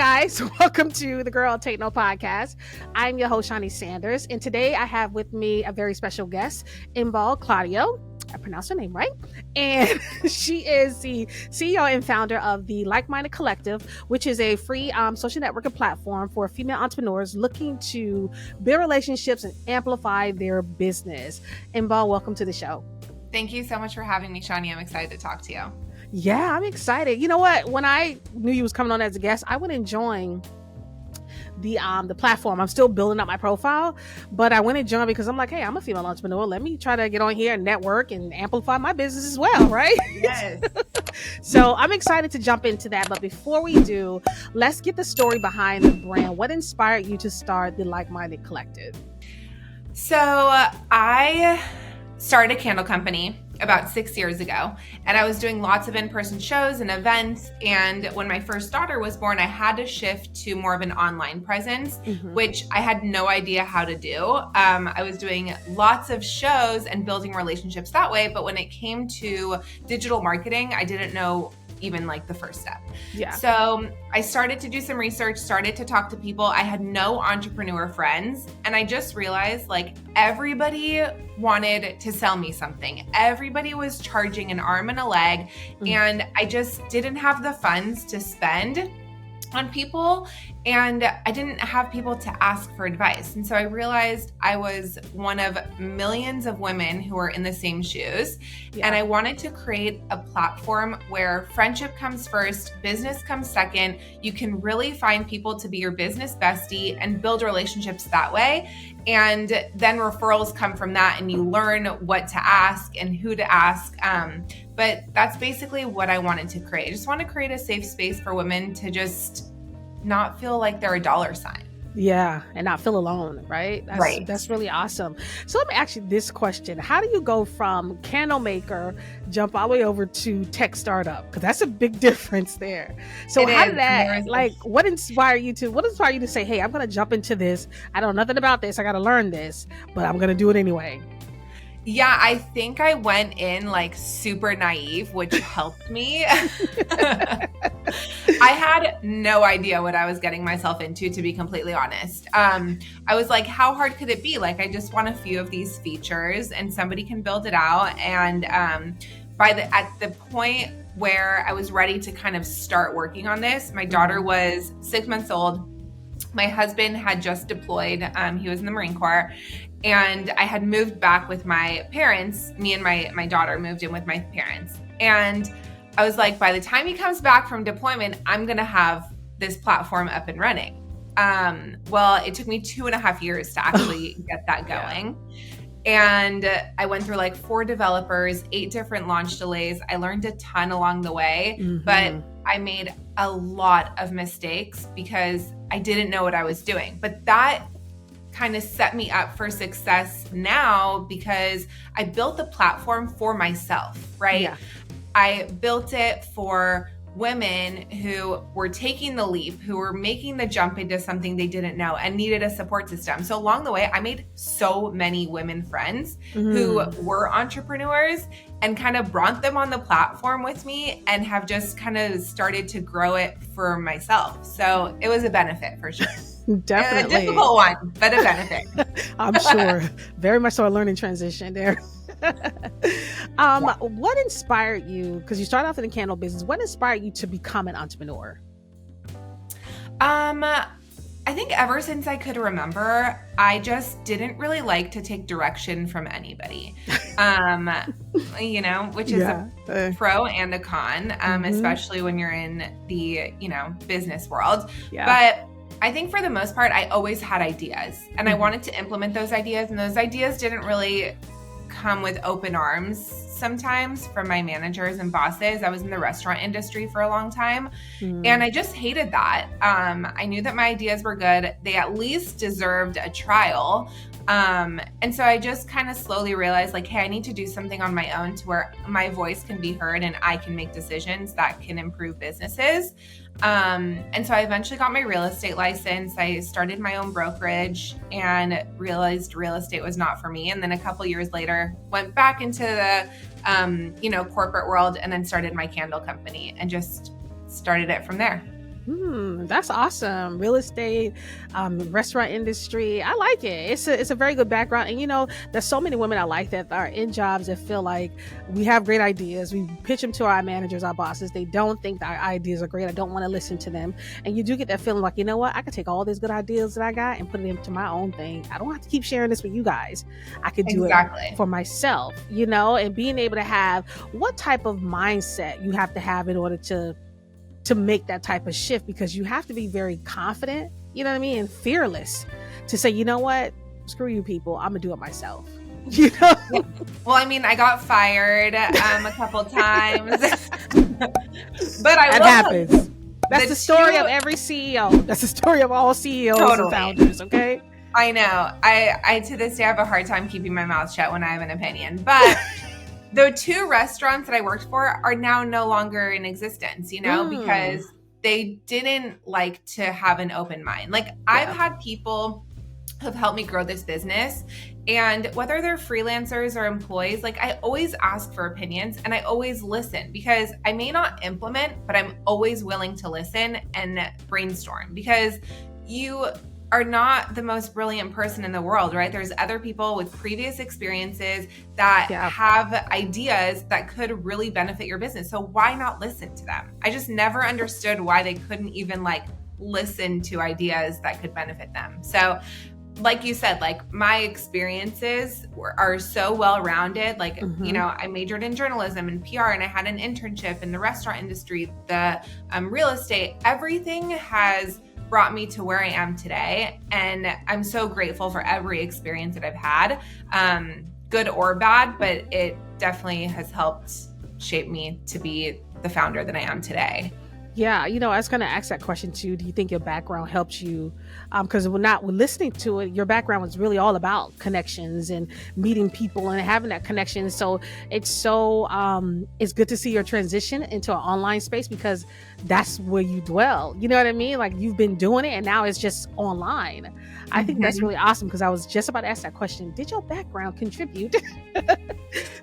guys, welcome to the Girl Take No podcast. I'm your host, Shaunie Sanders, and today I have with me a very special guest, Inbal Claudio. I pronounced her name right. And she is the CEO and founder of the Like-Minded Collective, which is a free social networking platform for female entrepreneurs looking to build relationships and amplify their business. Inbal, welcome to the show. Thank you so much for having me, Shaunie. I'm excited to talk to you. Yeah, I'm excited. You know what? When I knew you was coming on as a guest, I went and joined the platform. I'm still building up my profile, but I went and joined because I'm like, hey, I'm a female entrepreneur. Let me try to get on here and network and amplify my business as well, right? Yes. So I'm excited to jump into that. But before we do, let's get the story behind the brand. What inspired you to start the Like-Minded Collective? So I started a candle company about 6 years ago, and I was doing lots of in-person shows and events. And when my first daughter was born, I had to shift to more of an online presence, which I had no idea how to do. I was doing lots of shows and building relationships that way, but when it came to digital marketing, I didn't know even like the first step. Yeah. So I started to do some research, started to talk to people. I had no entrepreneur friends, and I just realized like everybody wanted to sell me something. Everybody was charging an arm and a leg, and I just didn't have the funds to spend on people, and I didn't have people to ask for advice. And so I realized I was one of millions of women who were in the same shoes. Yeah. And I wanted to create a platform where friendship comes first, business comes second. You can really find people to be your business bestie and build relationships that way. And then referrals come from that, and you learn what to ask and who to ask. But that's basically what I wanted to create. I just want to create a safe space for women to just not feel like they're a dollar sign. Yeah, and not feel alone, right? Right. That's really awesome. So let me ask you this question. How do you go from candle maker, jump all the way over to tech startup? Because that's a big difference there. So how did that, like, what inspired you to say, hey, I'm going to jump into this. I know nothing about this. I got to learn this, but I'm going to do it anyway. Yeah, I think I went in like super naive, which helped me. I had no idea what I was getting myself into, to be completely honest. I was like, how hard could it be? Like, I just want a few of these features and somebody can build it out. And at the point where I was ready to kind of start working on this, my daughter was 6 months old. My husband had just deployed. He was in the Marine Corps. And I had moved back with my parents. Me and my daughter moved in with my parents. And I was like, by the time he comes back from deployment, I'm going to have this platform up and running. Well, it took me 2.5 years to actually get that going. Yeah. And I went through like 4 developers, 8 different launch delays. I learned a ton along the way, but I made a lot of mistakes because I didn't know what I was doing. But that kind of set me up for success now because I built the platform for myself, right? Yeah. I built it for women who were taking the leap, who were making the jump into something they didn't know and needed a support system. So along the way, I made so many women friends who were entrepreneurs and kind of brought them on the platform with me and have just kind of started to grow it for myself. So it was a benefit for sure. Definitely. A difficult one, but a benefit. I'm sure. Very much so a learning transition there. What inspired you, because you started off in the candle business, what inspired you to become an entrepreneur? I think ever since I could remember, I just didn't really like to take direction from anybody, which is a pro and a con, especially when you're in the, business world. Yeah. But I think for the most part, I always had ideas and I wanted to implement those ideas, and those ideas didn't really come with open arms sometimes from my managers and bosses. I was in the restaurant industry for a long time and I just hated that. I knew that my ideas were good. They at least deserved a trial. And so I just kind of slowly realized like, hey, I need to do something on my own to where my voice can be heard and I can make decisions that can improve businesses. And so I eventually got my real estate license. I started my own brokerage and realized real estate was not for me. And then a couple years later, went back into the, corporate world and then started my candle company and just started it from there. That's awesome. Real estate, restaurant industry. I like it. It's a very good background. And there's so many women I like that are in jobs that feel like we have great ideas. We pitch them to our managers, our bosses. They don't think that our ideas are great. I don't want to listen to them. And you do get that feeling like, you know what? I could take all these good ideas that I got and put it into my own thing. I don't have to keep sharing this with you guys. I could do it for myself, and being able to have what type of mindset you have to have in order to make that type of shift, because you have to be very confident, and fearless to say, you know what, screw you people, I'm gonna do it myself. Yeah. Well, I mean, I got fired a couple times, but that happens. That's the story of every CEO. That's the story of all CEOs and founders. Okay. I know. I to this day have a hard time keeping my mouth shut when I have an opinion, but the 2 restaurants that I worked for are now no longer in existence, because they didn't like to have an open mind. Like, I've had people who've helped me grow this business, and whether they're freelancers or employees, like, I always ask for opinions and I always listen, because I may not implement, but I'm always willing to listen and brainstorm, because you are not the most brilliant person in the world, right? There's other people with previous experiences that have ideas that could really benefit your business. So why not listen to them? I just never understood why they couldn't even listen to ideas that could benefit them. So like you said, my experiences are so well-rounded. I majored in journalism and PR, and I had an internship in the restaurant industry, the real estate. Everything has brought me to where I am today. And I'm so grateful for every experience that I've had, good or bad, but it definitely has helped shape me to be the founder that I am today. Yeah, I was going to ask that question too. Do you think your background helped you? Because we're listening to it, your background was really all about connections and meeting people and having that connection. So it's good to see your transition into an online space, because that's where you dwell. You know what I mean? Like, you've been doing it and now it's just online. I think that's really awesome, because I was just about to ask that question. Did your background contribute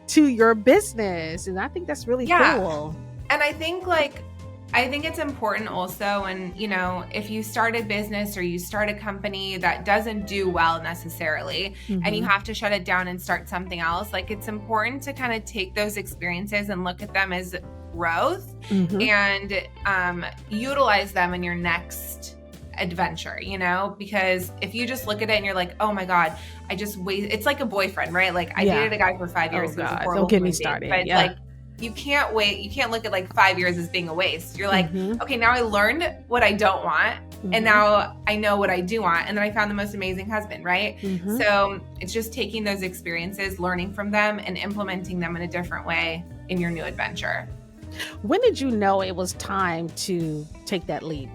to your business? And I think that's really cool. And I think it's important also when, if you start a business or you start a company that doesn't do well necessarily, and you have to shut it down and start something else, it's important to kind of take those experiences and look at them as growth and utilize them in your next adventure, because if you just look at it and you're like, oh my God, it's like a boyfriend, right? I dated a guy for 5 years. Don't get me started. But you can't wait. You can't look at 5 years as being a waste. You're like, okay, now I learned what I don't want. And now I know what I do want. And then I found the most amazing husband, right? So it's just taking those experiences, learning from them, and implementing them in a different way in your new adventure. When did you know it was time to take that leap?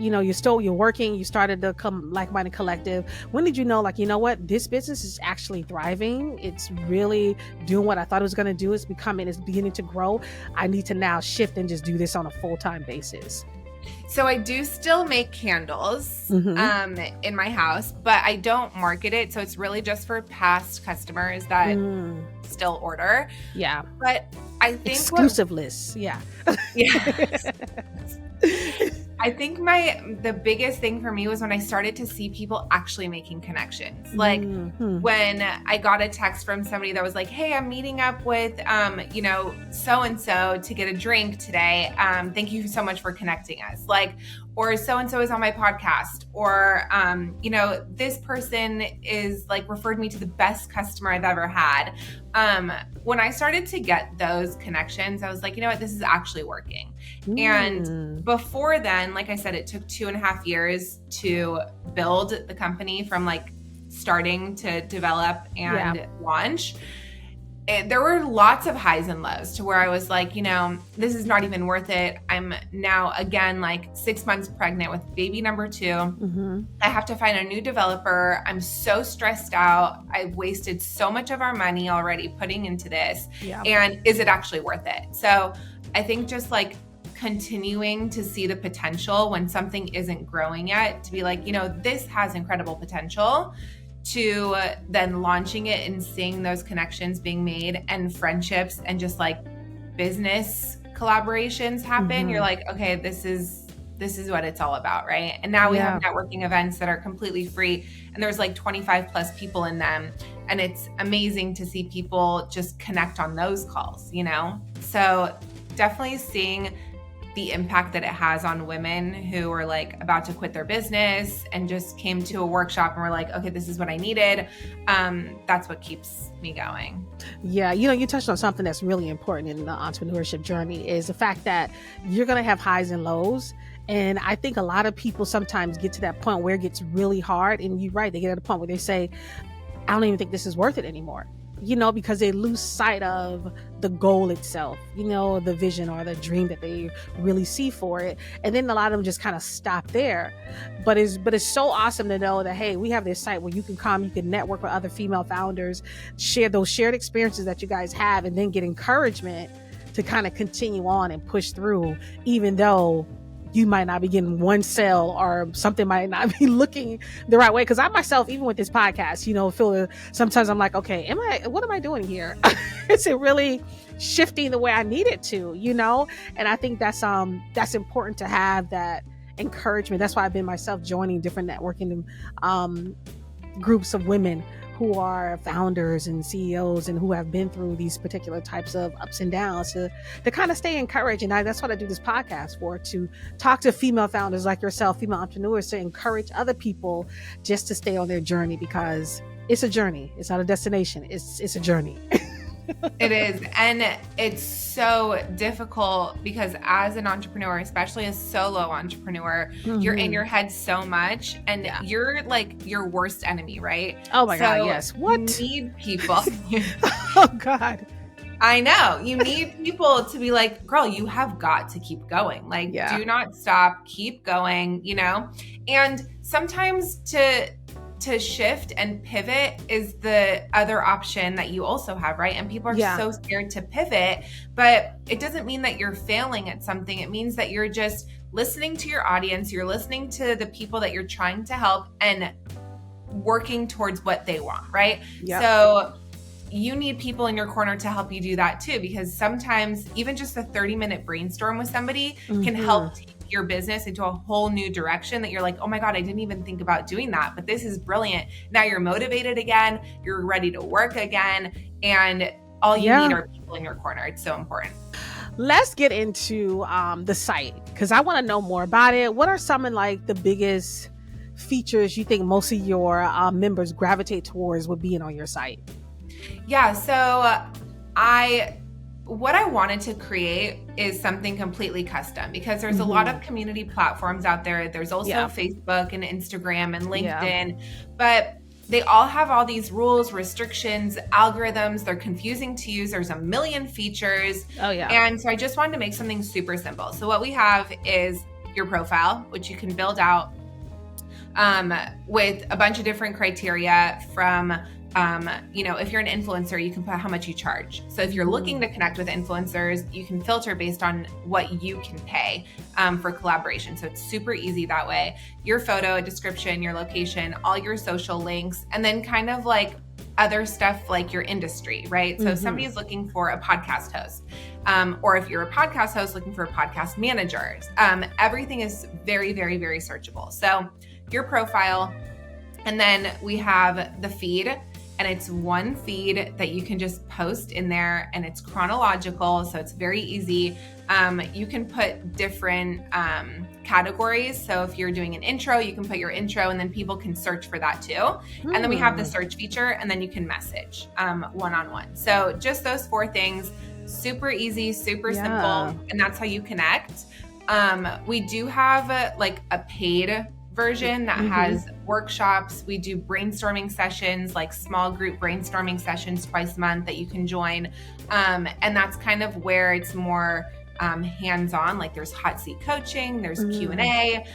You're working, you started the Like-Minded Collective. When did you know, you know what, this business is actually thriving. It's really doing what I thought it was going to do. It's beginning to grow. I need to now shift and just do this on a full-time basis. So I do still make candles in my house, but I don't market it. So it's really just for past customers that still order. Yeah. But I think exclusive lists. Yeah. Yeah. I think the biggest thing for me was when I started to see people actually making connections. When I got a text from somebody that was like, hey, I'm meeting up with, so-and-so to get a drink today. Thank you so much for connecting us. Or so-and-so is on my podcast, or, this person is referred me to the best customer I've ever had. When I started to get those connections, I was like, you know what, this is actually working. And before then, like I said, it took 2.5 years to build the company from starting to develop and launch. There were lots of highs and lows to where I was like, this is not even worth it. I'm now again 6 months pregnant with baby number 2. I have to find a new developer. I'm so stressed out. I've wasted so much of our money already putting into this. And is it actually worth it? So I think just continuing to see the potential when something isn't growing yet, to be this has incredible potential, to then launching it and seeing those connections being made and friendships and just business collaborations happen. You're like, okay, this is this is what it's all about, right? And now we have networking events that are completely free, and there's like 25 plus people in them. And it's amazing to see people just connect on those calls, you know? So definitely seeing the impact that it has on women who are like about to quit their business and just came to a workshop and were like, okay, this is what I needed. That's what keeps me going. Yeah. You know, you touched on something that's really important in the entrepreneurship journey is the fact that you're going to have highs and lows. And I think a lot of people sometimes get to that point where it gets really hard. And you're right, they get at a point where they say, I don't even think this is worth it anymore, you know, because they lose sight of the goal itself, you know, the vision or the dream that they really see for it. And then a lot of them just kind of stop there. But it's so awesome to know that, hey, we have this site where you can come, you can network with other female founders, share those shared experiences that you guys have, and then get encouragement to kind of continue on and push through, even though you might not be getting one sale or something might not be looking the right way. Cause I myself, even with this podcast, you know, feel sometimes I'm like, okay, what am I doing here? Is it really shifting the way I need it to, you know? And I think that's important to have that encouragement. That's why I've been myself joining different networking groups of women who are founders and CEOs and who have been through these particular types of ups and downs to kind of stay encouraged. And that's what I do this podcast for, to talk to female founders like yourself, female entrepreneurs, to encourage other people just to stay on their journey, because it's a journey. It's not a destination. It's a journey. It is. And it's so difficult because as an entrepreneur, especially a solo entrepreneur, you're in your head so much, and you're like your worst enemy, right? Oh my God, yes. What? You need people. Oh God. I know. You need people to be like, girl, you have got to keep going. Like, do not stop, keep going, you know? And sometimes to shift and pivot is the other option that you also have, right? And people are so scared to pivot, but it doesn't mean that you're failing at something. It means that you're just listening to your audience, you're listening to the people that you're trying to help and working towards what they want, right? Yep. So you need people in your corner to help you do that too, because sometimes even just a 30-minute brainstorm with somebody can help take your business into a whole new direction that you're like, oh my God, I didn't even think about doing that, but this is brilliant. Now you're motivated again, you're ready to work again, and all you need are people in your corner. It's so important. Let's get into the site, because I want to know more about it. What are some of like the biggest features you think most of your members gravitate towards with being on your site? Yeah, so what I wanted to create is something completely custom, because there's a lot of community platforms out there. There's also Facebook and Instagram and LinkedIn, but they all have all these rules, restrictions, algorithms. They're confusing to use. There's a million features. Oh yeah. And so I just wanted to make something super simple. So what we have is your profile, which you can build out with a bunch of different criteria from if you're an influencer, you can put how much you charge. So if you're looking to connect with influencers, you can filter based on what you can pay for collaboration. So it's super easy that way. Your photo, a description, your location, all your social links, and then kind of like other stuff like your industry, right? So if somebody's looking for a podcast host, or if you're a podcast host looking for a podcast manager, everything is very, very, very searchable. So your profile, and then we have the feed. And it's one feed that you can just post in there, and it's chronological, so it's very easy. You can put different categories. So if you're doing an intro, you can put your intro, and then people can search for that too. And then we have the search feature, and then you can message one-on-one. So just those 4 things, super easy, super simple, and that's how you connect. We do have like a paid version that has workshops. We do brainstorming sessions, like small group brainstorming sessions twice a month that you can join. And that's kind of where it's more hands-on, like there's hot seat coaching, there's Q&A.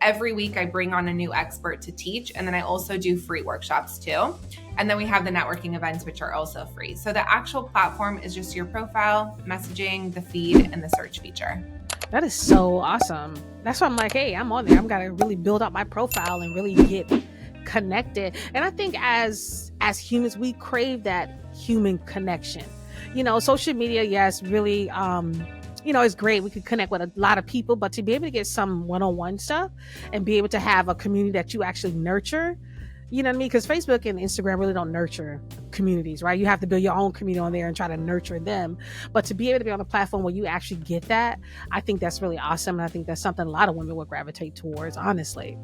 Every week I bring on a new expert to teach. And then I also do free workshops too. And then we have the networking events, which are also free. So the actual platform is just your profile, messaging, the feed, and the search feature. That is so awesome. That's why I'm like, hey, I'm on there. I'm gotta really build up my profile and really get connected. And I think as humans, we crave that human connection. You know, social media, yes, really it's great. We could connect with a lot of people, but to be able to get some one-on-one stuff and be able to have a community that you actually nurture, you know what I mean? Because Facebook and Instagram really don't nurture communities, right? You have to build your own community on there and try to nurture them. But to be able to be on a platform where you actually get that, I think that's really awesome. And I think that's something a lot of women would gravitate towards, honestly.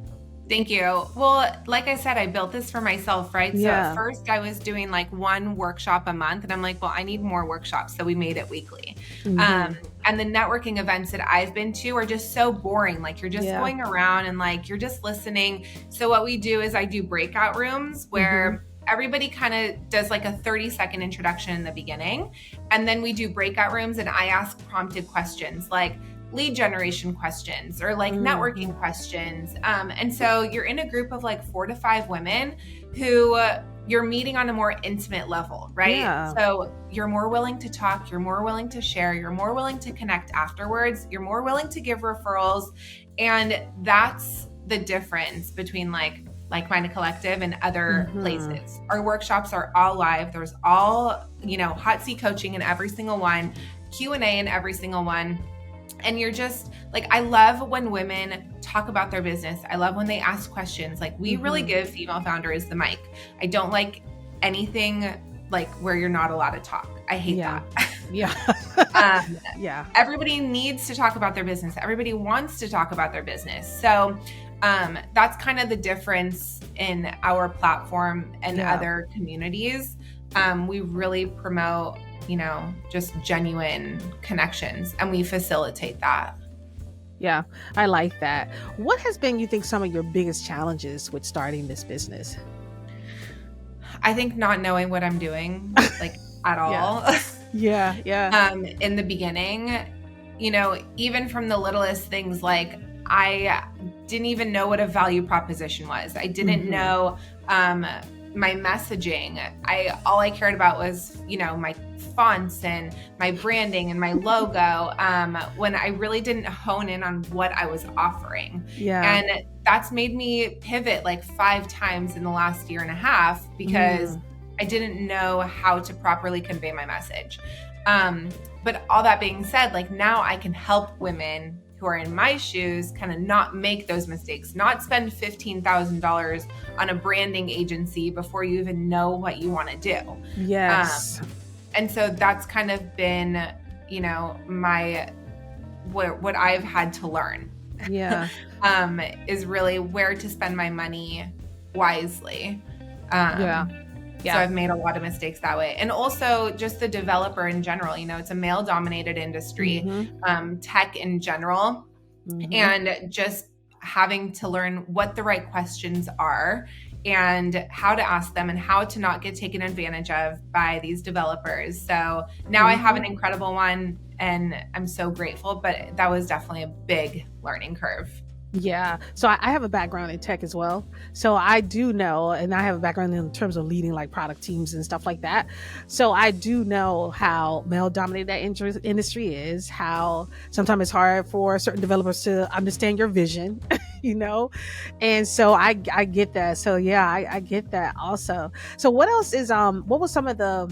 Thank you. Well, like I said, I built this for myself, right? So Yeah. at first I was doing like one workshop a month, and I'm like, well, I need more workshops. So we made it weekly. Mhm. And the networking events that I've been to are just so boring. Like you're just going around and like you're just listening. So what we do is I do breakout rooms where everybody kind of does like a 30-second introduction in the beginning. And then we do breakout rooms and I ask prompted questions like lead generation questions or like networking questions. And so you're in a group of like 4 to 5 women who you're meeting on a more intimate level, right? Yeah. So you're more willing to talk, you're more willing to share, you're more willing to connect afterwards, you're more willing to give referrals. And that's the difference between Like-Minded Collective and other places. Our workshops are all live. There's all, hot seat coaching in every single one, Q&A in every single one. And you're just like, I love when women talk about their business. I love when they ask questions. Like we really give female founders the mic. I don't like anything like where you're not allowed to talk. I hate that. Yeah. Everybody needs to talk about their business. Everybody wants to talk about their business. So that's kind of the difference in our platform and other communities. We really promote just genuine connections, and we facilitate that. Yeah, I like that. What has been, you think, some of your biggest challenges with starting this business? I think not knowing what I'm doing, like at all. Yeah. In the beginning, even from the littlest things, like I didn't even know what a value proposition was. I didn't know my messaging. All I cared about was, my fonts and my branding and my logo, when I really didn't hone in on what I was offering. Yeah. And that's made me pivot like 5 times in the last year and a half because I didn't know how to properly convey my message. But all that being said, like now I can help women who are in my shoes kind of not make those mistakes, not spend $15,000 on a branding agency before you even know what you want to do. Yes. And so that's kind of been, what I've had to learn. Yeah. Is really where to spend my money wisely. So I've made a lot of mistakes that way. And also just the developer in general, it's a male dominated industry, tech in general, and just having to learn what the right questions are and how to ask them and how to not get taken advantage of by these developers. So now I have an incredible one and I'm so grateful, but that was definitely a big learning curve. Yeah. So I have a background in tech as well. So I do know, and I have a background in terms of leading like product teams and stuff like that. So I do know how male dominated that industry is, how sometimes it's hard for certain developers to understand your vision, and so I get that. So yeah, I get that also. So what else is, what was some of the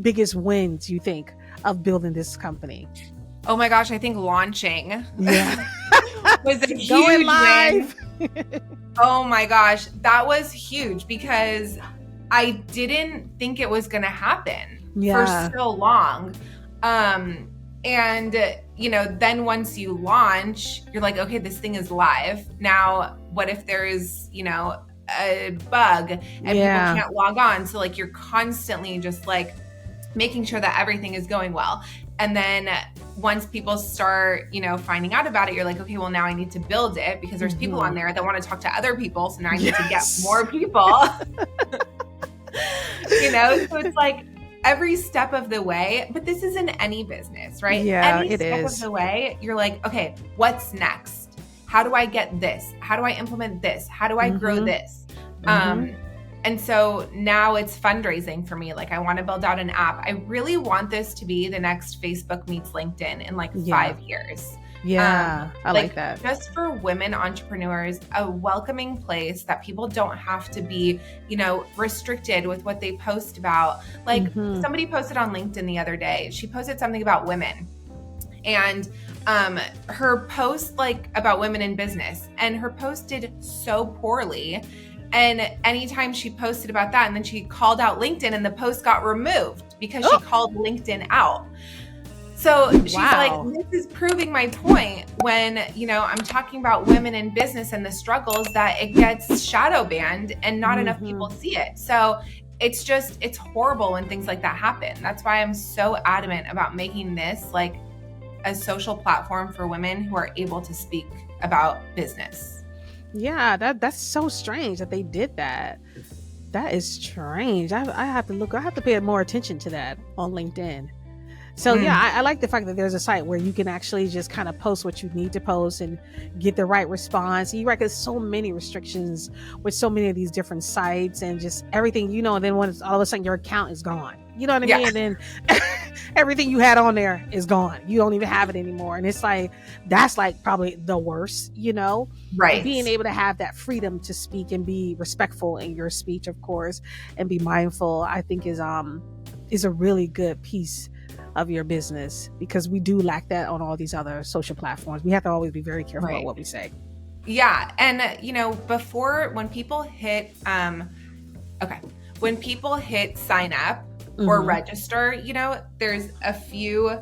biggest wins you think of building this company? Oh my gosh, I think launching. Yeah. was a huge going live. Win. Oh my gosh, that was huge because I didn't think it was going to happen for so long. And then once you launch, you're like, okay, this thing is live. Now, what if there's, a bug and people can't log on? So like you're constantly just like making sure that everything is going well. And then once people start, finding out about it, you're like, okay, well now I need to build it because there's people on there that want to talk to other people. So now I need to get more people, so it's like every step of the way, but this is in any business, right? Yeah, any step of the way, you're like, okay, what's next? How do I get this? How do I implement this? How do I grow this? And so now it's fundraising for me. Like I want to build out an app. I really want this to be the next Facebook meets LinkedIn in like 5 years. Yeah, I like that. Just for women entrepreneurs, a welcoming place that people don't have to be, restricted with what they post about. Like somebody posted on LinkedIn the other day. She posted something about women. And her post like about women in business, and her post did so poorly. And anytime she posted about that, and then she called out LinkedIn, and the post got removed because she called LinkedIn out. So she's like, this is proving my point when, you know, I'm talking about women in business and the struggles that it gets shadow banned and not enough people see it. So it's horrible when things like that happen. That's why I'm so adamant about making this like a social platform for women who are able to speak about business. Yeah, that's so strange that they did that. That is strange. I have to pay more attention to that on LinkedIn. So yeah, I like the fact that there's a site where you can actually just kind of post what you need to post and get the right response. You reckon so many restrictions with so many of these different sites and just everything, you know, and then when it's all of a sudden your account is gone, you know what I mean? And then everything you had on there is gone. You don't even have it anymore. And it's like, that's like probably the worst, you know, right? Being able to have that freedom to speak and be respectful in your speech, of course, and be mindful, I think is a really good piece of your business, because we do lack that on all these other social platforms. We have to always be very careful about what we say. Yeah. And you know, when people hit sign up or register, you know, there's a few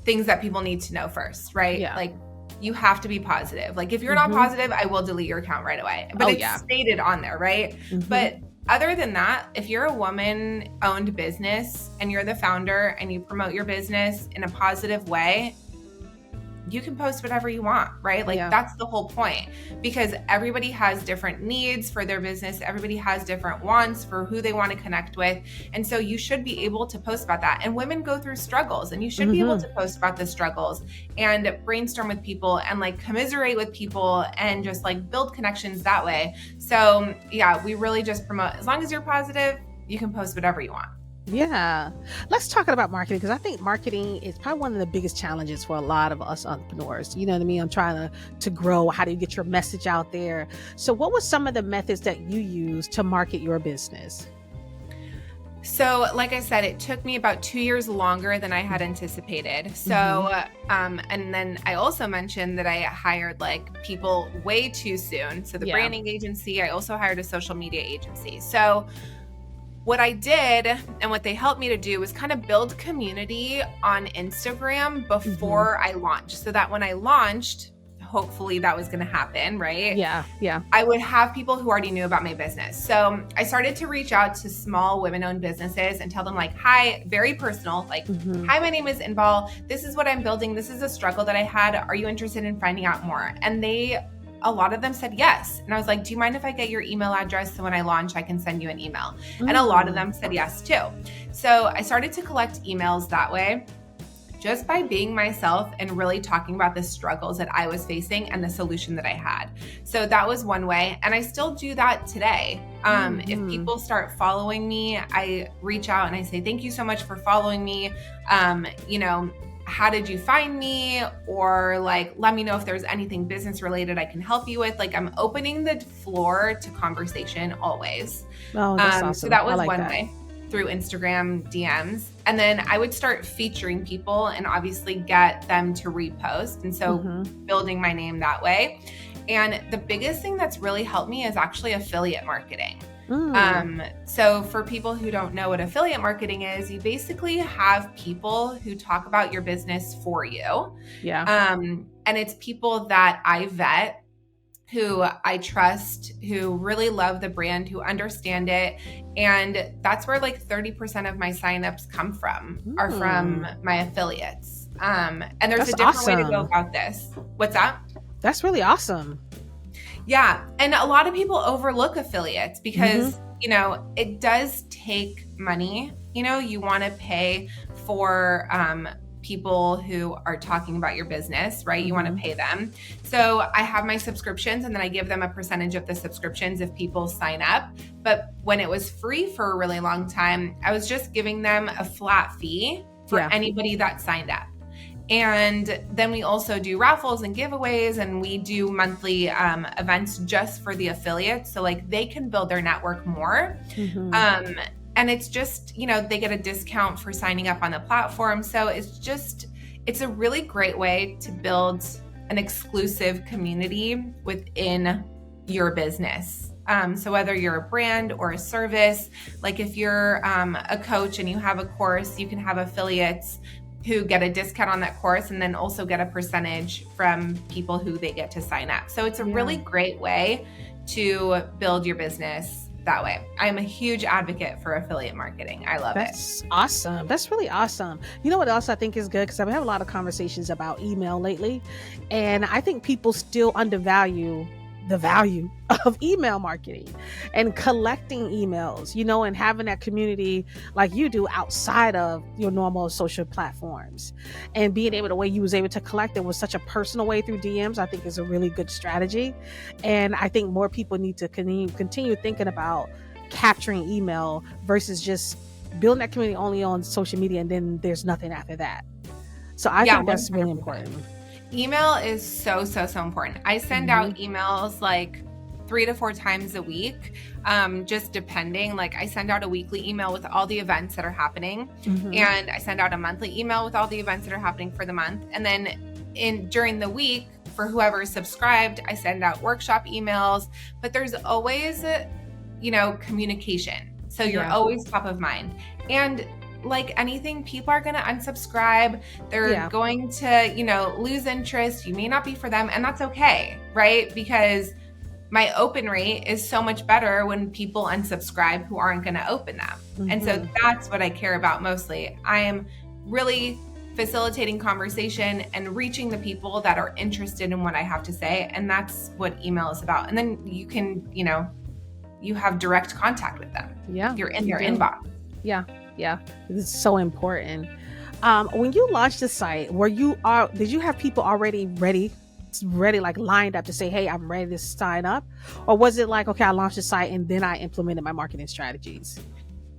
things that people need to know first, right? Yeah. Like, you have to be positive. Like, if you're not positive, I will delete your account right away. But it's stated on there, right? But other than that, if you're a woman-owned business and you're the founder and you promote your business in a positive way, you can post whatever you want, right? Like, that's the whole point, because everybody has different needs for their business. Everybody has different wants for who they want to connect with. And so you should be able to post about that. And women go through struggles, and you should be able to post about the struggles and brainstorm with people and like commiserate with people and just like build connections that way. So yeah, we really just promote, as long as you're positive, you can post whatever you want. Yeah. Let's talk about marketing, because I think marketing is probably one of the biggest challenges for a lot of us entrepreneurs. You know what I mean? I'm trying to grow. How do you get your message out there? So what were some of the methods that you use to market your business? So like I said, it took me about 2 years longer than I had anticipated. So, and then I also mentioned that I hired like people way too soon. So the branding agency, I also hired a social media agency. So what I did and what they helped me to do was kind of build community on Instagram before I launched, so that when I launched, hopefully that was going to happen, right? Yeah. I would have people who already knew about my business. So I started to reach out to small women-owned businesses and tell them like, hi, very personal, like, hi, my name is Inbal. This is what I'm building. This is a struggle that I had. Are you interested in finding out more? And a lot of them said yes. And I was like, do you mind if I get your email address so when I launch, I can send you an email? And a lot of them said yes too. So I started to collect emails that way, just by being myself and really talking about the struggles that I was facing and the solution that I had. So that was one way. And I still do that today. If people start following me, I reach out and I say, thank you so much for following me. You know, how did you find me? Or like, let me know if there's anything business related I can help you with. Like, I'm opening the floor to conversation always. Oh, that's awesome. So that was one way, through Instagram DMs. And then I would start featuring people and obviously get them to repost. And so building my name that way. And the biggest thing that's really helped me is actually affiliate marketing. So for people who don't know what affiliate marketing is, you basically have people who talk about your business for you. And it's people that I vet, who I trust, who really love the brand, who understand it. And that's where like 30% of my signups come from, are from my affiliates. And there's a different way to go about this. What's that? That's really awesome. Yeah. And a lot of people overlook affiliates because, you know, it does take money. You know, you want to pay for people who are talking about your business, right? You want to pay them. So I have my subscriptions, and then I give them a percentage of the subscriptions if people sign up. But when it was free for a really long time, I was just giving them a flat fee for anybody that signed up. And then we also do raffles and giveaways, and we do monthly events just for the affiliates. So like they can build their network more. And it's just, they get a discount for signing up on the platform. So it's a really great way to build an exclusive community within your business. So whether you're a brand or a service, like if you're a coach and you have a course, you can have affiliates who get a discount on that course and then also get a percentage from people who they get to sign up. So it's a really great way to build your business that way. I'm a huge advocate for affiliate marketing. I love it. That's awesome. That's really awesome. You know what else I think is good? Because I've had a lot of conversations about email lately, and I think people still undervalue the value of email marketing and collecting emails, and having that community like you do outside of your normal social platforms, and being able, the way you was able to collect it was such a personal way through DMs, I think is a really good strategy. And I think more people need to continue thinking about capturing email versus just building that community only on social media and then there's nothing after that. So I think that's 100%. Really important. Email is so important. I send out emails like 3 to 4 times a week, just depending. Like I send out a weekly email with all the events that are happening, and I send out a monthly email with all the events that are happening for the month. And then during the week, for whoever is subscribed, I send out workshop emails. But there's always, communication. So you're always top of mind. And like anything, people are going to unsubscribe. They're going to, lose interest. You may not be for them, and that's okay, right? Because my open rate is so much better when people unsubscribe who aren't going to open them. And so that's what I care about mostly. I am really facilitating conversation and reaching the people that are interested in what I have to say. And that's what email is about. And then you can, you have direct contact with them. Yeah. You're in their inbox. Yeah. It's so important. When you launched the site, did you have people already ready, like lined up to say, hey, I'm ready to sign up? Or was it like, okay, I launched the site and then I implemented my marketing strategies?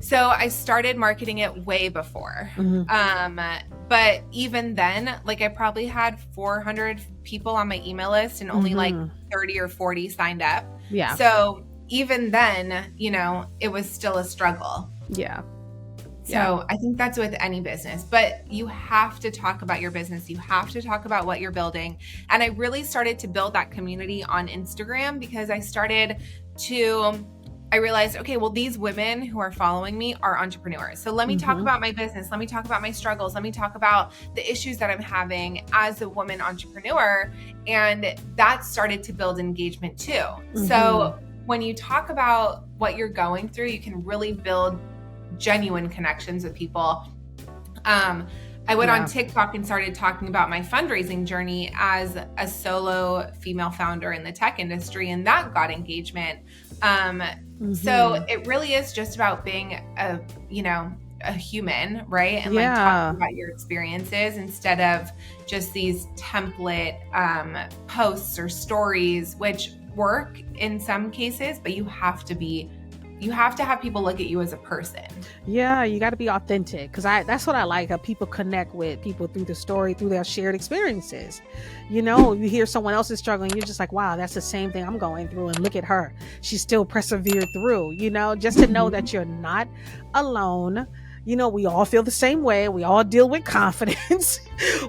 So I started marketing it way before. But even then, like I probably had 400 people on my email list and only like 30 or 40 signed up. Yeah. So even then, it was still a struggle. Yeah. So I think that's with any business, but you have to talk about your business. You have to talk about what you're building. And I really started to build that community on Instagram because I realized, okay, well, these women who are following me are entrepreneurs. So let me talk about my business. Let me talk about my struggles. Let me talk about the issues that I'm having as a woman entrepreneur. And that started to build engagement too. So when you talk about what you're going through, you can really build genuine connections with people. I went on TikTok and started talking about my fundraising journey as a solo female founder in the tech industry, and that got engagement. So it really is just about being a human, right? And like talking about your experiences instead of just these template posts or stories, which work in some cases, but you have to have people look at you as a person. Yeah, you got to be authentic, because that's what I like, how people connect with people through the story, through their shared experiences. You hear someone else is struggling, you're just like, wow, that's the same thing I'm going through, and look at her. She still persevered through, just to know that you're not alone. We all feel the same way. We all deal with confidence.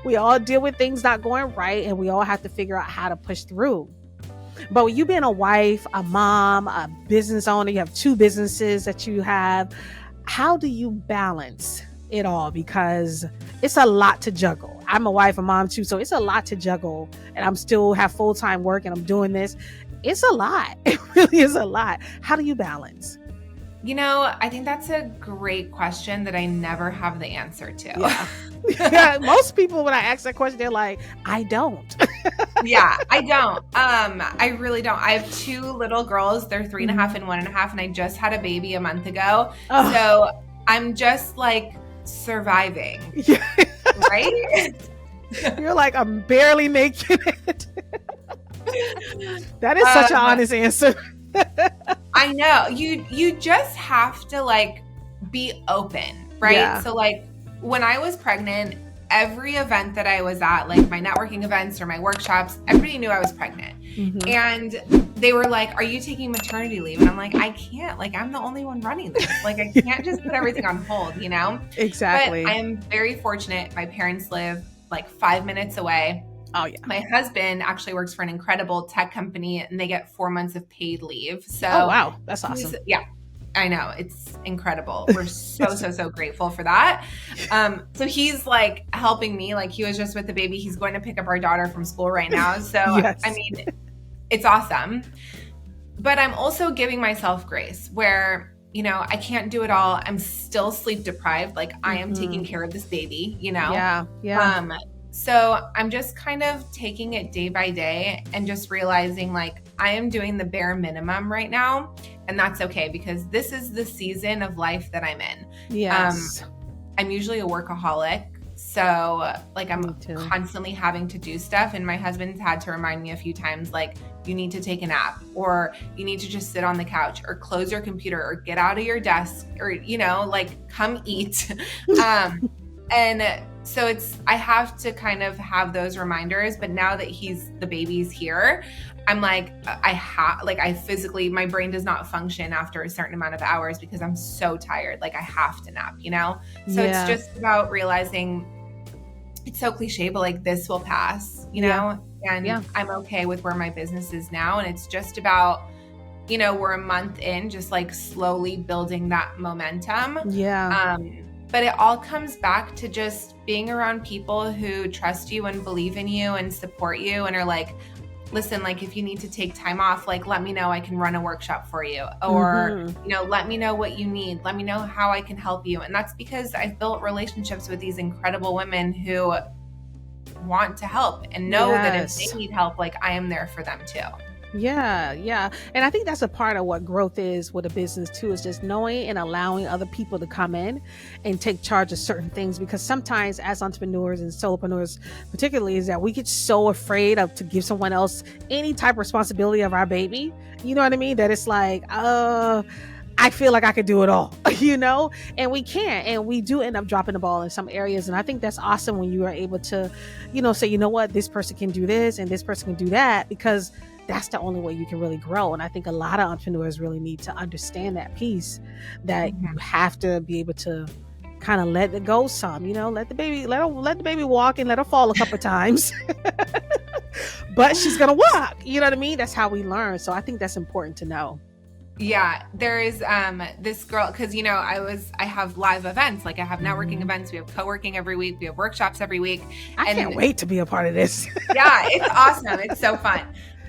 We all deal with things not going right, and we all have to figure out how to push through. But you being a wife, a mom, a business owner, you have 2 businesses that you have. How do you balance it all? Because it's a lot to juggle. I'm a wife, a mom too, so it's a lot to juggle. And I'm still have full-time work and I'm doing this. It's a lot. It really is a lot. How do you balance? I think that's a great question that I never have the answer to. Yeah, most people, when I ask that question, they're like, I don't. Yeah, I don't. I really don't. I have 2 little girls. They're 3.5 and 1.5, and I just had a baby a month ago. Oh. So I'm just like surviving. Yeah. Right? You're like, I'm barely making it. That is such an honest answer. I know. You just have to like be open, right? Yeah. So like when I was pregnant, every event that I was at, like my networking events or my workshops, everybody knew I was pregnant. And they were like, are you taking maternity leave? And I'm like, I can't. Like, I'm the only one running this. Like, I can't just put everything on hold, you know? Exactly. But I am very fortunate. My parents live like 5 minutes away. Oh, yeah. My husband actually works for an incredible tech company, and they get 4 months of paid leave. So, oh, wow. That's awesome. Yeah. I know. It's incredible. We're so grateful for that. So he's like helping me. Like, he was just with the baby. He's going to pick up our daughter from school right now. So, Yes. I mean, it's awesome. But I'm also giving myself grace where, you know, I can't do it all. I'm still sleep deprived. Like, I am taking care of this baby, you know? Yeah. Yeah. So I'm just kind of taking it day by day and just realizing like I am doing the bare minimum right now. And that's okay, because this is the season of life that I'm in. Yes. I'm usually a workaholic. So like I'm constantly having to do stuff. And my husband's had to remind me a few times, like, you need to take a nap, or you need to just sit on the couch, or close your computer, or get out of your desk, or, you know, like, come eat. And so I have to kind of have those reminders. But now that the baby's here, I'm like, I physically, my brain does not function after a certain amount of hours because I'm so tired. Like, I have to nap, you know? So It's just about realizing, it's so cliche, but like, this will pass, you know? And I'm okay with where my business is now. And it's just about, you know, we're a month in, just like slowly building that momentum. Yeah. But it all comes back to just being around people who trust you and believe in you and support you and are like, listen, like, if you need to take time off, like, let me know, I can run a workshop for you. Or, you know, let me know what you need. Let me know how I can help you. And that's because I've built relationships with these incredible women who want to help and know that if they need help, like, I am there for them too. Yeah. And I think that's a part of what growth is with a business too, is just knowing and allowing other people to come in and take charge of certain things. Because sometimes as entrepreneurs and solopreneurs particularly, is that we get so afraid to give someone else any type of responsibility of our baby. You know what I mean? That it's like, I feel like I could do it all, you know, and we can't. And we do end up dropping the ball in some areas. And I think that's awesome when you are able to, you know, say, you know what, this person can do this and this person can do that, because that's the only way you can really grow. And I think a lot of entrepreneurs really need to understand that piece, that you have to be able to kind of let it go some, you know, let the baby walk and let her fall a couple of times, but she's going to walk, you know what I mean? That's how we learn. So I think that's important to know. Yeah, there is this girl, because, you know, I have live events, like I have networking events, we have co-working every week, we have workshops every week. I can't wait to be a part of this. Yeah, it's awesome. It's so fun.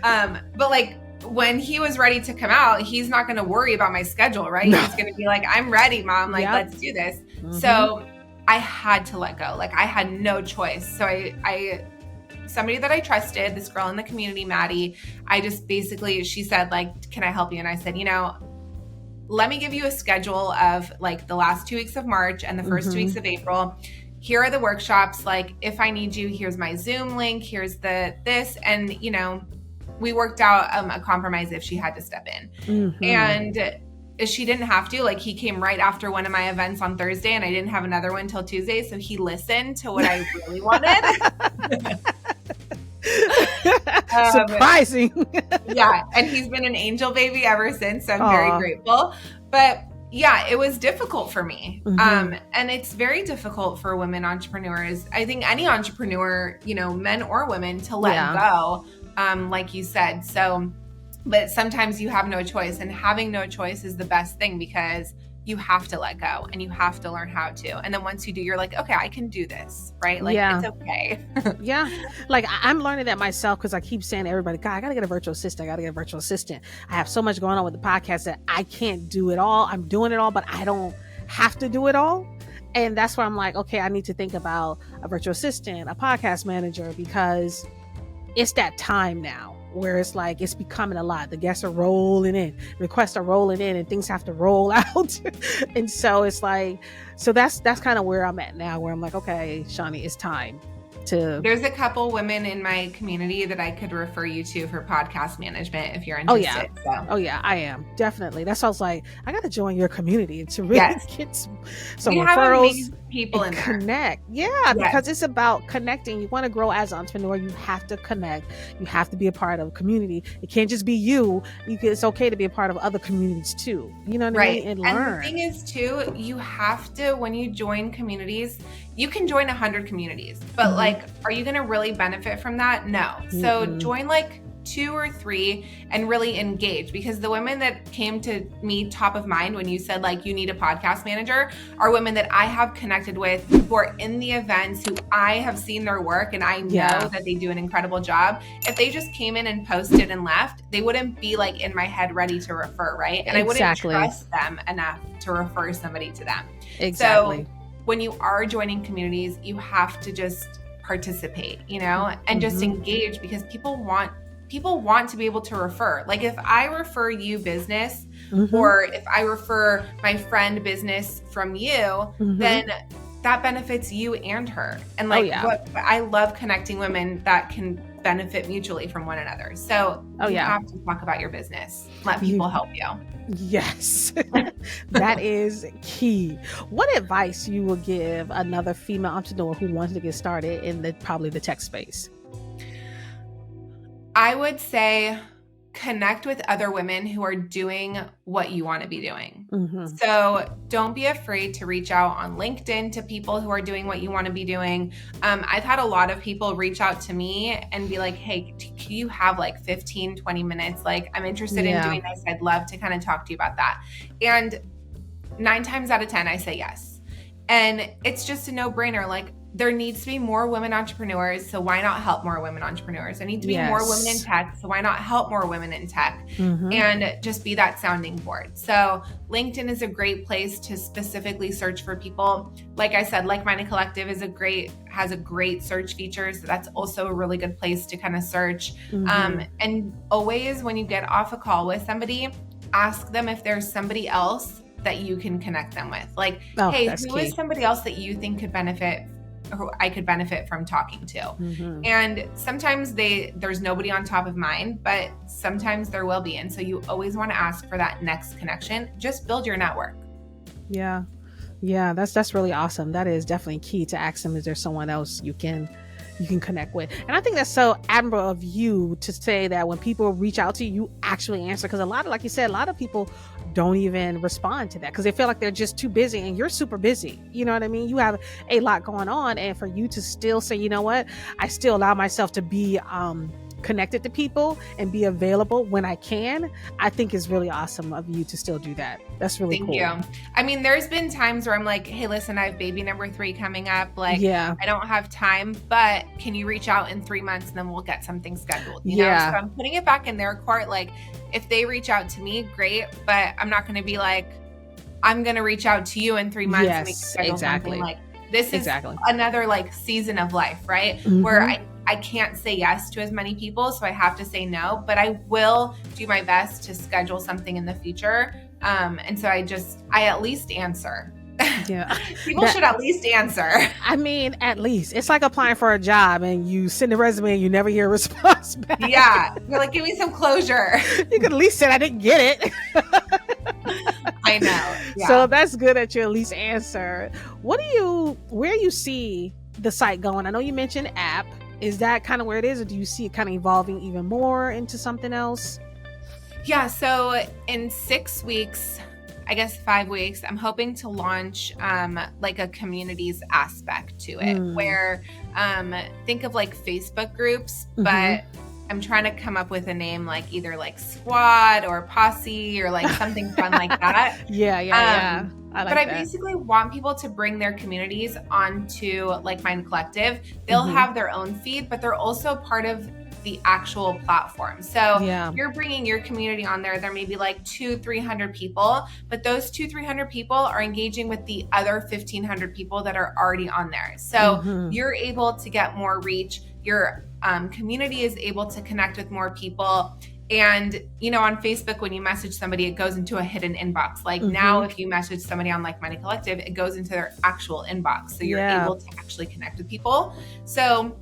But like, when he was ready to come out, he's not going to worry about my schedule, right? No. He's going to be like, I'm ready, Mom. Like, let's do this. So I had to let go. Like, I had no choice. So I somebody that I trusted, this girl in the community, Maddie, she said, like, can I help you? And I said, you know, let me give you a schedule of like the last 2 weeks of March and the first 2 weeks of April. Here are the workshops. Like, if I need you, here's my Zoom link. Here's this. And, you know, we worked out a compromise if she had to step in. And she didn't have to. Like, he came right after one of my events on Thursday, and I didn't have another one till Tuesday. So he listened to what I really wanted. Surprising. Yeah. And he's been an angel baby ever since. So I'm very grateful. But yeah, it was difficult for me. And it's very difficult for women entrepreneurs. I think any entrepreneur, you know, men or women, to let go, like you said. So, but sometimes you have no choice, and having no choice is the best thing, because you have to let go and you have to learn how to. And then once you do, you're like, okay, I can do this, right? Like, it's okay. Yeah. Like, I'm learning that myself, because I keep saying to everybody, God, I got to get a virtual assistant. I have so much going on with the podcast that I can't do it all. I'm doing it all, but I don't have to do it all. And that's where I'm like, okay, I need to think about a virtual assistant, a podcast manager, because it's that time now where it's like, it's becoming a lot. The guests are rolling in, requests are rolling in, and things have to roll out. And so it's like, so that's kind of where I'm at now, where I'm like, okay, Shaunie, it's time to. There's a couple women in my community that I could refer you to for podcast management if you're interested. Oh yeah, I am. Definitely. That's why I was like, I got to join your community to really get some referrals. people in there. Connect. Yeah, Yes. because it's about connecting. You want to grow as an entrepreneur, you have to connect. You have to be a part of a community. It can't just be you. It's okay to be a part of other communities too. You know what I mean? And learn. The thing is too, you have to, when you join communities, you can join 100 communities, but like, are you going to really benefit from that? No. So join like 2 or 3 and really engage, because the women that came to me top of mind when you said like you need a podcast manager are women that I have connected with, who are in the events, who I have seen their work and I know that they do an incredible job. If they just came in and posted and left, they wouldn't be like in my head ready to refer, right? And I wouldn't trust them enough to refer somebody to them. Exactly. So when you are joining communities, you have to just participate, you know, and just engage, because people want to be able to refer. Like if I refer you business or if I refer my friend business from you, then that benefits you and her. And like I love connecting women that can benefit mutually from one another. So you have to talk about your business. Let people help you. Yes, that is key. What advice you will give another female entrepreneur who wants to get started in probably the tech space? I would say connect with other women who are doing what you want to be doing. So don't be afraid to reach out on LinkedIn to people who are doing what you want to be doing. I've had a lot of people reach out to me and be like, hey, can you have like 15, 20 minutes? Like, I'm interested in doing this. I'd love to kind of talk to you about that. And 9 times out of 10, I say yes. And it's just a no-brainer. Like, there needs to be more women entrepreneurs, so why not help more women entrepreneurs? There need to be more women in tech, so why not help more women in tech? And just be that sounding board. So LinkedIn is a great place to specifically search for people. Like I said, Like Minded Collective has a great search feature, so that's also a really good place to kind of search. And always when you get off a call with somebody, ask them if there's somebody else that you can connect them with. Like, hey, who is somebody else that you think could benefit, who I could benefit from talking to? And sometimes there's nobody on top of mind, but sometimes there will be. And so you always want to ask for that next connection. Just build your network. Yeah, that's really awesome. That is definitely key, to ask them, is there someone else you can connect with? And I think that's so admirable of you to say that when people reach out to you, you actually answer. Because like you said, a lot of people don't even respond to that because they feel like they're just too busy, and you're super busy. You know what I mean? You have a lot going on, and for you to still say, you know what, I still allow myself to be connected to people and be available when I can, I think is really awesome of you to still do that. That's really cool. Thank you. I mean, there's been times where I'm like, hey, listen, I have baby number 3 coming up. Like, I don't have time, but can you reach out in 3 months and then we'll get something scheduled? You know? So I'm putting it back in their court. Like, if they reach out to me, great, but I'm not going to be like, I'm going to reach out to you in 3 months and make schedule something. Like, this is another like season of life, right? Where I can't say yes to as many people, so I have to say no, but I will do my best to schedule something in the future. And so I at least answer. People should at least answer. I mean, at least. It's like applying for a job and you send a resume and you never hear a response back. Yeah. You're like, give me some closure. You could at least say I didn't get it. I know. Yeah. So that's good that you at least answer. Where you see the site going? I know you mentioned app. Is that kind of where it is, or do you see it kind of evolving even more into something else? Yeah. So in 6 weeks, I guess 5 weeks, I'm hoping to launch like a communities aspect to it, where think of like Facebook groups, but I'm trying to come up with a name like either like squad or posse or like something fun like that. Yeah. I basically want people to bring their communities onto Like Minded Collective. They'll have their own feed, but they're also part of the actual platform. So you're bringing your community on there. There may be like 200-300 people, but those 200-300 people are engaging with the other 1,500 people that are already on there. So you're able to get more reach. Your community is able to connect with more people. And, you know, on Facebook, when you message somebody, it goes into a hidden inbox. Like now, if you message somebody on Like Minded Collective, it goes into their actual inbox. So you're able to actually connect with people. So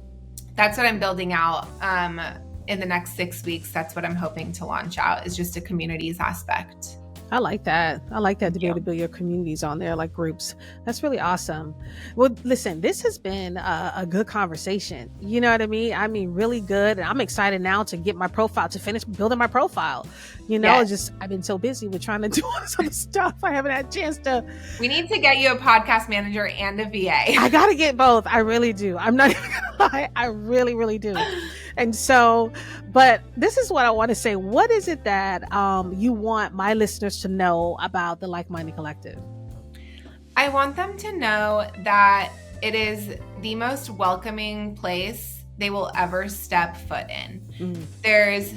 that's what I'm building out in the next 6 weeks. That's what I'm hoping to launch out, is just a communities aspect. I like that. I like that, to Thank be able to you. build your communities on there, like groups. That's really awesome. Well, listen, this has been a good conversation. You know what I mean? I mean, really good. And I'm excited now to get my profile, to finish building my profile. Yes. Just I've been so busy with trying to do all this other stuff. I haven't had a chance to. We need to get you a podcast manager and a VA. I got to get both. I really do. I'm not even going to lie. I really, really do. And so, but this is what I want to say. What is it that you want my listeners to know about the Like-Minded Collective? I want them to know that it is the most welcoming place they will ever step foot in. There's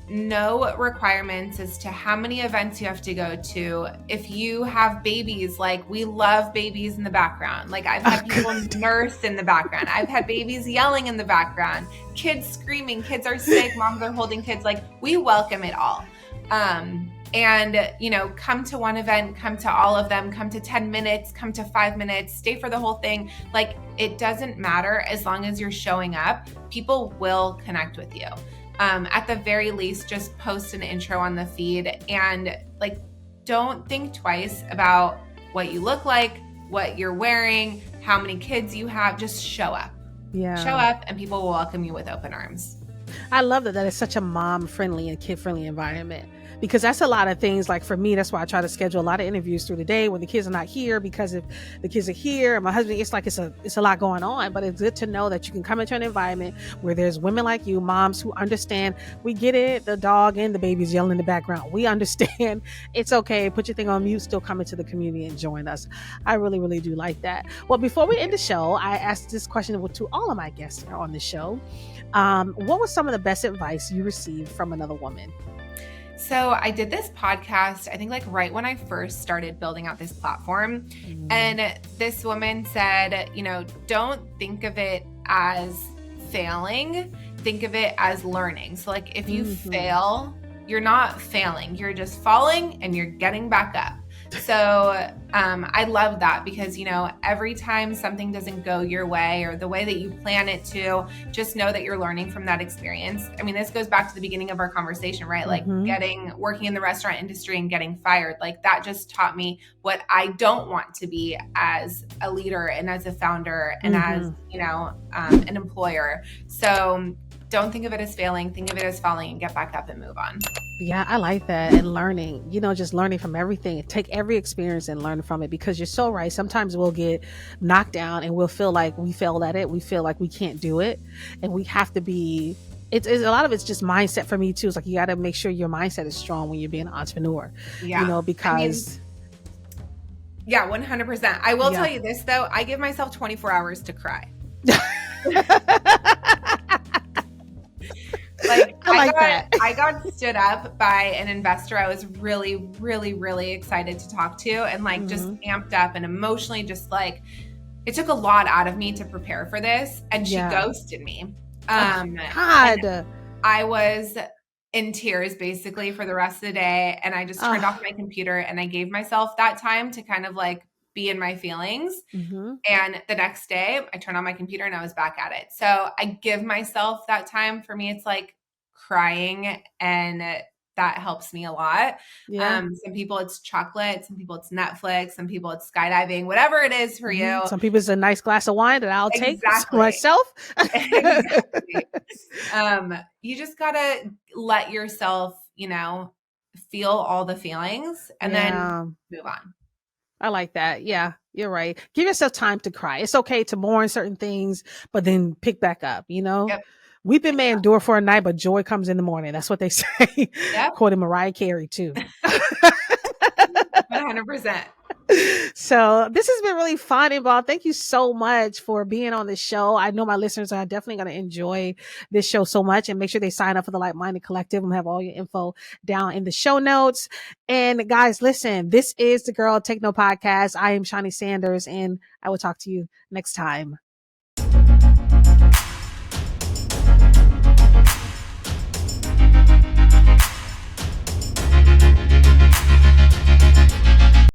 no requirements as to how many events you have to go to. If you have babies, like, we love babies in the background. Like, I've had people nurse in the background. I've had babies yelling in the background, kids screaming, kids are sick, moms are holding kids. Like, we welcome it all. And, come to one event, come to all of them, come to 10 minutes, come to 5 minutes, stay for the whole thing. Like, it doesn't matter as long as you're showing up, people will connect with you. At the very least, just post an intro on the feed and, like, don't think twice about what you look like, what you're wearing, how many kids you have. Just show up. Yeah. Show up and people will welcome you with open arms. I love that it's such a mom-friendly and kid-friendly environment, because that's a lot of things. Like, for me, that's why I try to schedule a lot of interviews through the day when the kids are not here, because if the kids are here and my husband, it's like it's a lot going on. But it's good to know that you can come into an environment where there's women like you, moms who understand. We get it. The dog and the baby's yelling in the background. We understand. It's okay. Put your thing on mute. Still come into the community and join us. I really, really do like that. Well, before we end the show, I asked this question to all of my guests on the show. What was some of the best advice you received from another woman? So I did this podcast, I think, like, right when I first started building out this platform. And this woman said, don't think of it as failing, think of it as learning. So, like, if you fail, you're not failing, you're just falling and you're getting back up. So I love that, because, every time something doesn't go your way or the way that you plan it to, just know that you're learning from that experience. I mean, this goes back to the beginning of our conversation, right? Like, working in the restaurant industry and getting fired, like, that just taught me what I don't want to be as a leader and as a founder and as, an employer. So don't think of it as failing, think of it as falling and get back up and move on. Yeah, I like that. And learning, just learning from everything. Take every experience and learn from it, because you're so right. Sometimes we'll get knocked down and we'll feel like we failed at it. We feel like we can't do it. And we have to be, it's a lot of it's just mindset for me too. It's like, you got to make sure your mindset is strong when you're being an entrepreneur, because. Yeah, 100%. I will tell you this though. I give myself 24 hours to cry. Like, I got stood up by an investor I was really, really, really excited to talk to, and, like, just amped up and emotionally, just, like, it took a lot out of me to prepare for this, and she ghosted me. God. I was in tears basically for the rest of the day, and I just turned off my computer and I gave myself that time to kind of, like, be in my feelings. And the next day I turned on my computer and I was back at it. So I give myself that time. For me, it's like crying, and that helps me a lot. Some people it's chocolate, some people it's Netflix, some people it's skydiving, whatever it is for you. Some people it's a nice glass of wine that I'll take for myself. Exactly. You just gotta let yourself, feel all the feelings and then move on. I like that. Yeah, you're right. Give yourself time to cry. It's okay to mourn certain things, but then pick back up, Yep. Weeping may endure for a night, but joy comes in the morning. That's what they say. Yep. Quoting Mariah Carey too. 100%. So this has been really fun, Imbal. Thank you so much for being on the show. I know my listeners are definitely going to enjoy this show so much, and make sure they sign up for the Like-Minded Collective. I'm going to have all your info down in the show notes. And guys, listen, this is the Girl Take Note podcast. I am Shaunie Sanders, and I will talk to you next time.